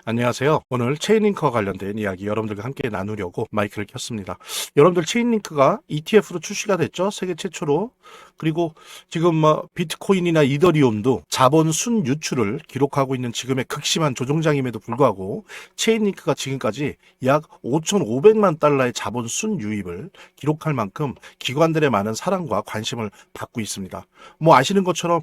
안녕하세요. 오늘 체인링크와 관련된 이야기 여러분들과 함께 나누려고 마이크를 켰습니다. 여러분들 체인링크가 ETF로 출시가 됐죠? 세계 최초로. 그리고 지금 비트코인이나 이더리움도 자본 순 유출을 기록하고 있는 지금의 극심한 조정장임에도 불구하고 체인링크가 지금까지 약 5,500만 달러의 자본 순 유입을 기록할 만큼 기관들의 많은 사랑과 관심을 받고 있습니다. 아시는 것처럼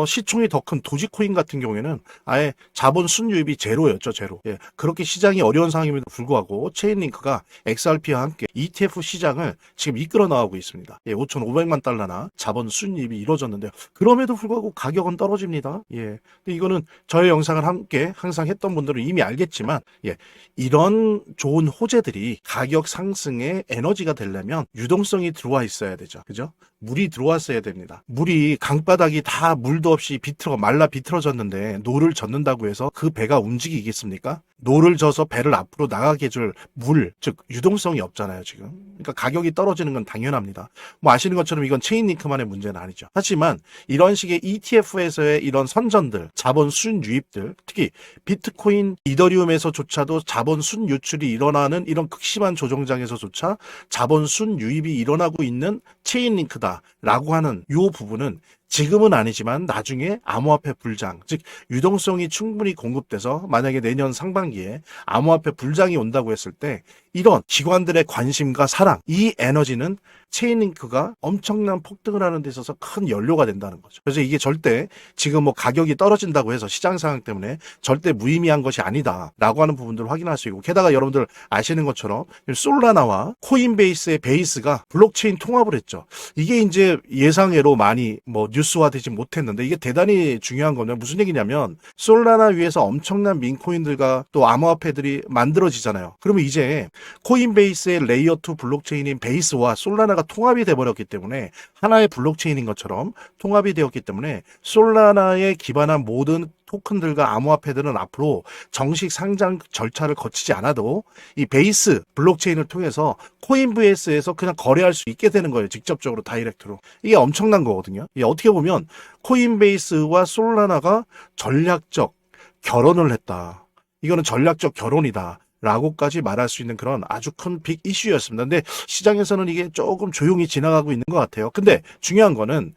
시총이 더 큰 도지코인 같은 경우에는 아예 자본 순 유입이 제로였죠, 제로. 예, 그렇게 시장이 어려운 상황임에도 불구하고 체인링크가 XRP와 함께 ETF 시장을 지금 이끌어 나가고 있습니다. 예, 5,500만 달러나 자본 순이익이 이루어졌는데요. 그럼에도 불구하고 가격은 떨어집니다. 예, 근데 이거는 저의 영상을 함께 항상 했던 분들은 이미 알겠지만, 예, 이런 좋은 호재들이 가격 상승의 에너지가 되려면 유동성이 들어와 있어야 되죠. 그죠? 물이 들어왔어야 됩니다. 물이 강바닥이 다 물도 없이 말라 비틀어졌는데 노를 젓는다고 해서 그 배가 움직이겠습니까? 노를 져서 배를 앞으로 나가게 해줄 물, 즉 유동성이 없잖아요, 지금. 그러니까 가격이 떨어지는 건 당연합니다. 아시는 것처럼 이건 체인링크만의 문제는 아니죠. 하지만 이런 식의 ETF에서의 이런 선전들, 자본 순 유입들, 특히 비트코인, 이더리움에서조차도 자본 순 유출이 일어나는 이런 극심한 조정장에서조차 자본 순 유입이 일어나고 있는 체인링크다라고 하는 이 부분은 지금은 아니지만 나중에 암호화폐 불장, 즉 유동성이 충분히 공급돼서 만약에 내년 상반기에 암호화폐 불장이 온다고 했을 때 이런 기관들의 관심과 사랑, 이 에너지는 체인링크가 엄청난 폭등을 하는 데 있어서 큰 연료가 된다는 거죠. 그래서 이게 절대 지금 가격이 떨어진다고 해서 시장 상황 때문에 절대 무의미한 것이 아니다라고 하는 부분들을 확인할 수 있고, 게다가 여러분들 아시는 것처럼 솔라나와 코인베이스의 베이스가 블록체인 통합을 했죠. 이게 이제 예상외로 많이 뉴스화되지 못했는데 이게 대단히 중요한 거는 무슨 얘기냐면 솔라나 위에서 엄청난 민코인들과 또 암호화폐들이 만들어지잖아요. 그러면 이제 코인베이스의 레이어 2 블록체인인 베이스와 솔라나가 통합이 돼버렸기 때문에 하나의 블록체인인 것처럼 통합이 되었기 때문에 솔라나에 기반한 모든 토큰들과 암호화폐들은 앞으로 정식 상장 절차를 거치지 않아도 이 베이스 블록체인을 통해서 코인베이스에서 그냥 거래할 수 있게 되는 거예요. 직접적으로 다이렉트로. 이게 엄청난 거거든요. 이게 어떻게 보면 코인베이스와 솔라나가 전략적 결혼을 했다. 이거는 전략적 결혼이다. 라고까지 말할 수 있는 그런 아주 큰 빅 이슈였습니다. 근데 시장에서는 이게 조금 조용히 지나가고 있는 것 같아요. 근데 중요한 거는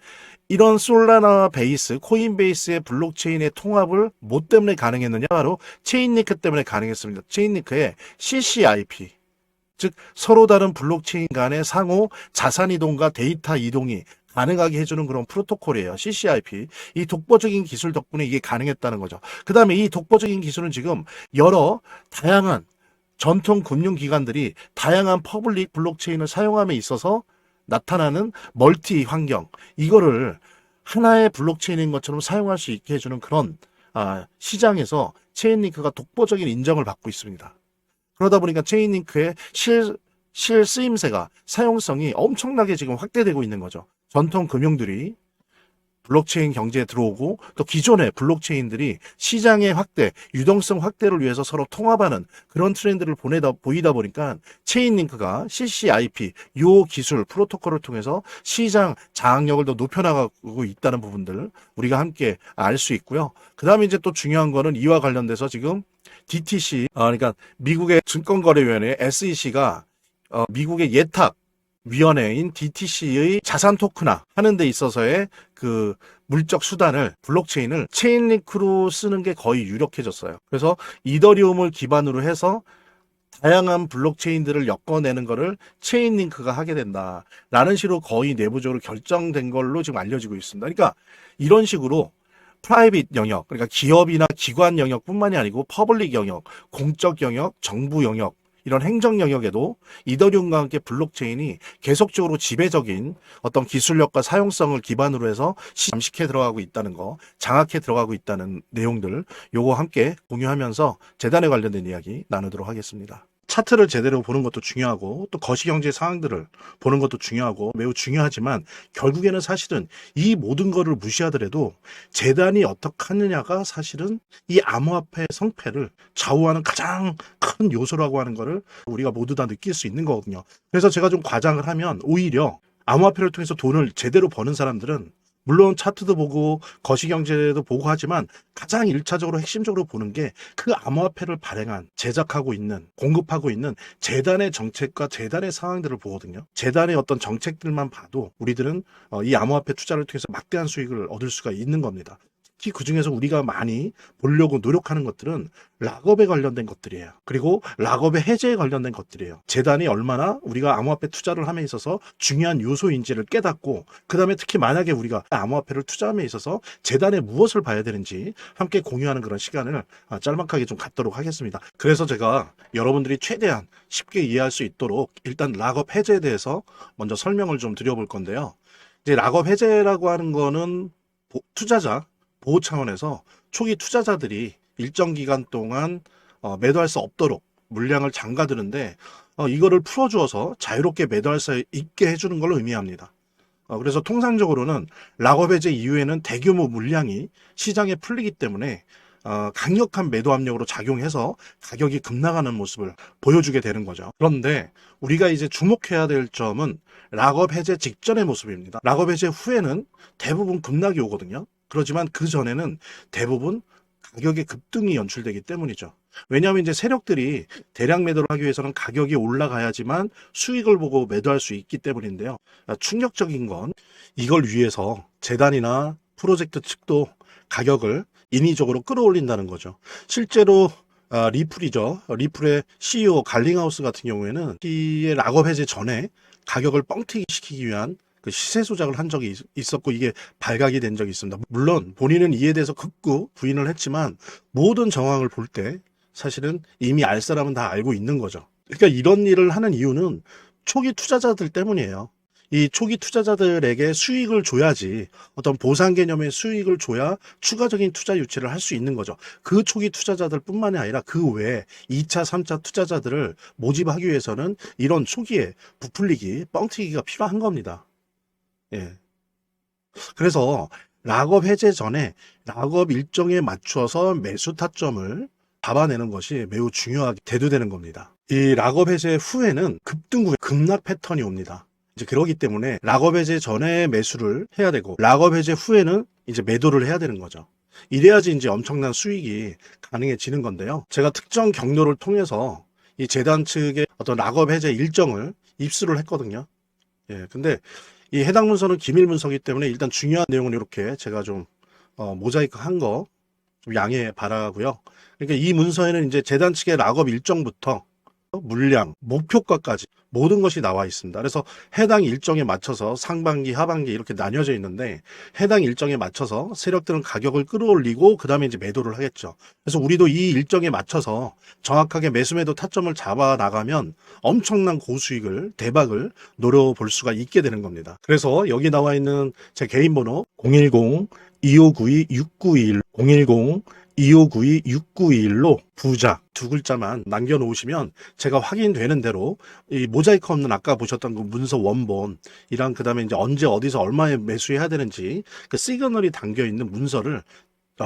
이런 솔라나 베이스, 코인베이스의 블록체인의 통합을 뭐 때문에 가능했느냐? 바로 체인링크 때문에 가능했습니다. 체인링크의 CCIP, 즉 서로 다른 블록체인 간의 상호 자산 이동과 데이터 이동이 가능하게 해주는 그런 프로토콜이에요. CCIP. 이 독보적인 기술 덕분에 이게 가능했다는 거죠. 그 다음에 이 독보적인 기술은 지금 여러 다양한 전통 금융기관들이 다양한 퍼블릭 블록체인을 사용함에 있어서 나타나는 멀티 환경, 이거를 하나의 블록체인인 것처럼 사용할 수 있게 해주는 그런 시장에서 체인링크가 독보적인 인정을 받고 있습니다. 그러다 보니까 체인링크의 실 쓰임새가, 사용성이 엄청나게 지금 확대되고 있는 거죠. 전통 금융들이 블록체인 경제에 들어오고 또 기존의 블록체인들이 시장의 확대, 유동성 확대를 위해서 서로 통합하는 그런 트렌드를 보이다 보니까 체인링크가 CCIP, 요 기술, 프로토콜을 통해서 시장 장악력을 더 높여나가고 있다는 부분들 우리가 함께 알 수 있고요. 그 다음에 이제 또 중요한 거는 이와 관련돼서 지금 DTC, 그러니까 미국의 증권거래위원회 SEC가 미국의 예탁 위원회인 DTC의 자산 토큰화 하는 데 있어서의 그 물적 수단을, 블록체인을 체인링크로 쓰는 게 거의 유력해졌어요. 그래서 이더리움을 기반으로 해서 다양한 블록체인들을 엮어내는 거를 체인링크가 하게 된다라는 식으로 거의 내부적으로 결정된 걸로 지금 알려지고 있습니다. 그러니까 이런 식으로 프라이빗 영역, 그러니까 기업이나 기관 영역뿐만이 아니고 퍼블릭 영역, 공적 영역, 정부 영역, 이런 행정 영역에도 이더리움과 함께 블록체인이 계속적으로 지배적인 어떤 기술력과 사용성을 기반으로 해서 잠식해 들어가고 있다는 거, 장악해 들어가고 있다는 내용들, 요거 함께 공유하면서 재단에 관련된 이야기 나누도록 하겠습니다. 차트를 제대로 보는 것도 중요하고 또 거시경제 상황들을 보는 것도 중요하고 매우 중요하지만 결국에는 사실은 이 모든 거를 무시하더라도 재단이 어떻게 하느냐가 사실은 이 암호화폐 성패를 좌우하는 가장 큰 요소라고 하는 거를 우리가 모두 다 느낄 수 있는 거거든요. 그래서 제가 좀 과장을 하면 오히려 암호화폐를 통해서 돈을 제대로 버는 사람들은 물론 차트도 보고 거시경제도 보고 하지만 가장 1차적으로 핵심적으로 보는 게 그 암호화폐를 발행한, 제작하고 있는, 공급하고 있는 재단의 정책과 재단의 상황들을 보거든요. 재단의 어떤 정책들만 봐도 우리들은 이 암호화폐 투자를 통해서 막대한 수익을 얻을 수가 있는 겁니다. 특히 그중에서 우리가 많이 보려고 노력하는 것들은 락업에 관련된 것들이에요. 그리고 락업의 해제에 관련된 것들이에요. 재단이 얼마나 우리가 암호화폐 투자를 함에 있어서 중요한 요소인지를 깨닫고, 그 다음에 특히 만약에 우리가 암호화폐를 투자함에 있어서 재단에 무엇을 봐야 되는지 함께 공유하는 그런 시간을 짤막하게 좀 갖도록 하겠습니다. 그래서 제가 여러분들이 최대한 쉽게 이해할 수 있도록 일단 락업 해제에 대해서 먼저 설명을 좀 드려볼 건데요. 이제 락업 해제라고 하는 거는 투자자 보호 차원에서 초기 투자자들이 일정 기간 동안 매도할 수 없도록 물량을 잠가두는데, 이거를 풀어주어서 자유롭게 매도할 수 있게 해주는 걸 의미합니다. 그래서 통상적으로는 락업 해제 이후에는 대규모 물량이 시장에 풀리기 때문에 강력한 매도 압력으로 작용해서 가격이 급락하는 모습을 보여주게 되는 거죠. 그런데 우리가 이제 주목해야 될 점은 락업 해제 직전의 모습입니다. 락업 해제 후에는 대부분 급락이 오거든요. 그렇지만 그 전에는 대부분 가격의 급등이 연출되기 때문이죠. 왜냐하면 이제 세력들이 대량 매도를 하기 위해서는 가격이 올라가야지만 수익을 보고 매도할 수 있기 때문인데요. 충격적인 건 이걸 위해서 재단이나 프로젝트 측도 가격을 인위적으로 끌어올린다는 거죠. 실제로 리플이죠. 리플의 CEO 갈링하우스 같은 경우에는 이 락업 해제 전에 가격을 뻥튀기 시키기 위한 그 시세 조작을 한 적이 있었고, 이게 발각이 된 적이 있습니다. 물론 본인은 이에 대해서 극구 부인을 했지만 모든 정황을 볼 때 사실은 이미 알 사람은 다 알고 있는 거죠. 그러니까 이런 일을 하는 이유는 초기 투자자들 때문이에요. 이 초기 투자자들에게 수익을 줘야지, 어떤 보상 개념의 수익을 줘야 추가적인 투자 유치를 할 수 있는 거죠. 그 초기 투자자들 뿐만이 아니라 그 외에 2차, 3차 투자자들을 모집하기 위해서는 이런 초기에 부풀리기, 뻥튀기가 필요한 겁니다. 예. 그래서 락업 해제 전에 락업 일정에 맞춰서 매수 타점을 잡아내는 것이 매우 중요하게 대두되는 겁니다. 이 락업 해제 후에는 급등 후에 급락 패턴이 옵니다. 이제 그러기 때문에 락업 해제 전에 매수를 해야 되고, 락업 해제 후에는 이제 매도를 해야 되는 거죠. 이래야지 이제 엄청난 수익이 가능해지는 건데요. 제가 특정 경로를 통해서 이 재단 측의 어떤 락업 해제 일정을 입수를 했거든요. 예, 근데 이 해당 문서는 기밀 문서이기 때문에 일단 중요한 내용은 이렇게 제가 좀 모자이크 한 거 좀 양해 바라고요. 그러니까 이 문서에는 이제 재단 측의 락업 일정부터 물량, 목표가까지 모든 것이 나와 있습니다. 그래서 해당 일정에 맞춰서 상반기, 하반기 이렇게 나뉘어져 있는데, 해당 일정에 맞춰서 세력들은 가격을 끌어올리고 그 다음에 이제 매도를 하겠죠. 그래서 우리도 이 일정에 맞춰서 정확하게 매수 매도 타점을 잡아 나가면 엄청난 고수익을, 대박을 노려볼 수가 있게 되는 겁니다. 그래서 여기 나와 있는 제 개인 번호 010-2592-6921 010-2592-6921로 부자 두 글자만 남겨놓으시면 제가 확인되는 대로 이 모자이크 없는 아까 보셨던 그 문서 원본이랑 그 다음에 이제 언제 어디서 얼마에 매수해야 되는지 그 시그널이 담겨 있는 문서를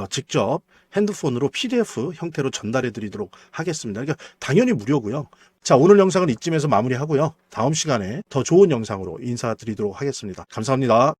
직접 핸드폰으로 PDF 형태로 전달해 드리도록 하겠습니다. 그러니까 당연히 무료고요. 자, 오늘 영상은 이쯤에서 마무리하고요. 다음 시간에 더 좋은 영상으로 인사드리도록 하겠습니다. 감사합니다.